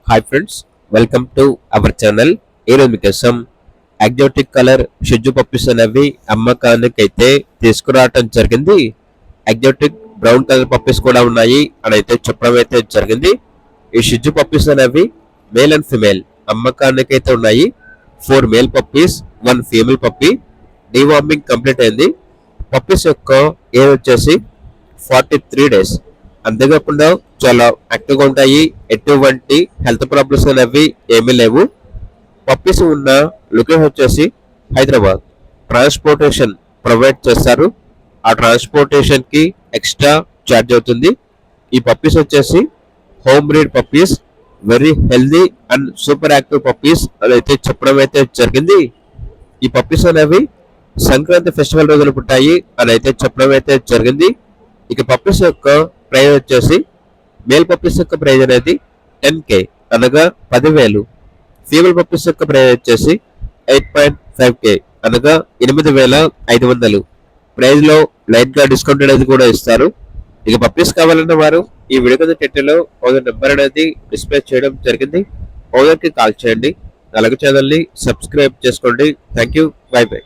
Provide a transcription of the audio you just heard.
Hi friends, welcome to our channel. ఈరోజు మీకోసం exotic colour షిజ్జు puppies అనేవి అమ్మకానికి అయితే తీసుకురావటం జరిగింది. ఎగ్జాటిక్ బ్రౌన్ కలర్ పప్పీస్ కూడా ఉన్నాయి అని అయితే చెప్పడం అయితే జరిగింది. ఈ షిజ్జు పప్పీస్ అనేవి మేల్ అండ్ ఫిమేల్ అమ్మకానికి అయితే ఉన్నాయి. 4 male puppies, 1 female puppy. Deworming complete అయింది. పప్పీస్ యొక్క ఏజ్ వచ్చేసి 43 డేస్. అంతేకాకుండా చాలా యాక్టివ్గా ఉంటాయి. ఎటువంటి హెల్త్ ప్రాబ్లమ్స్ అనేవి ఏమీ లేవు. పప్పీస్ ఉన్న లొకేషన్ వచ్చేసి హైదరాబాద్. ట్రాన్స్పోర్టేషన్ ప్రొవైడ్ చేస్తారు. ఆ ట్రాన్స్పోర్టేషన్ కి ఎక్స్ట్రా ఛార్జ్ అవుతుంది. ఈ పప్పీస్ వచ్చేసి home breed puppies, very healthy and super active puppies అని అయితే చెప్పడం అయితే జరిగింది. ఈ పప్పీస్ అనేవి సంక్రాంతి ఫెస్టివల్ రోజులు పుట్టాయి అని అయితే చెప్పడం అయితే జరిగింది. ఇక పప్పీస్ యొక్క ప్రైజ్ వచ్చేసి మేల్ పప్పీస్ యొక్క ప్రైజ్ అనేది 10K అనగా 10,000. ఫీమేల్ పప్పీస్ యొక్క ప్రైజ్ వచ్చేసి 8.5K అనగా 8,500. ప్రైజ్ లో లైట్ గా డిస్కౌంట్ అనేది కూడా ఇస్తారు. ఇక పప్పీస్ కావాలన్న వారు ఈ వీడియో కింద టైటిల్లో ఓనర్ నెంబర్ అనేది డిస్ప్లే చేయడం జరిగింది. ఓనర్ కి కాల్ చేయండి. అలాగే ఛానల్ ని సబ్స్క్రైబ్ చేసుకోండి. Thank you. By by.